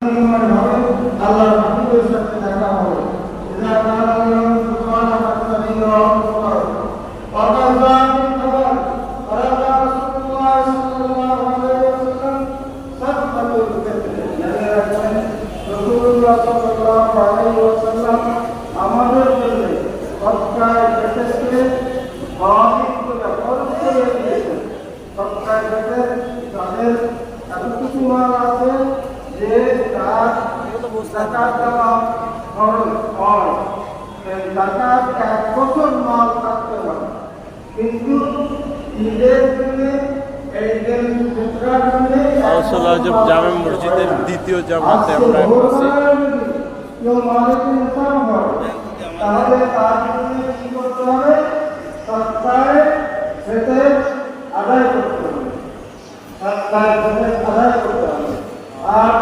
আল্লাহর হাবিবের সাথে দেখা হবে। ইযা কানা ইয়াউম সুবহানা ফাসতাবিহু রাব্বাকুম ওয়া কাযা খাবার ফারাদা রাসূলুল্লাহ সাল্লাল্লাহু আলাইহি ওয়াসাল্লাম সাদকাতুল ফিতর রাসূলুল্লাহ সাল্লাল্লাহু আলাইহি ওয়াসাল্লাম আমাদের জন্য সৎকার পেটেকে ওয়াজিব করে ফরজ করে দিয়েছেন। সৎকার পেটে তাদের এতটুকু মাল আছে যে তার যাকাত দেওয়া ফরজ হয়। এই যাকাত 1 বছর মাল থাকতে পারে, কিন্তু ঈদের দিনে এই দিন ফিতরার দিনে গাউসুল আজম জামে মসজিদের দ্বিতীয় জামাতে আমরা আছি। কেউ মালিক ইনসান হয়, তাহলে তার জন্য কি করতে হবে? সৎকার ফিতর আদায় করতে হবে। সৎকার ফিতর আদায় করতে হবে। আর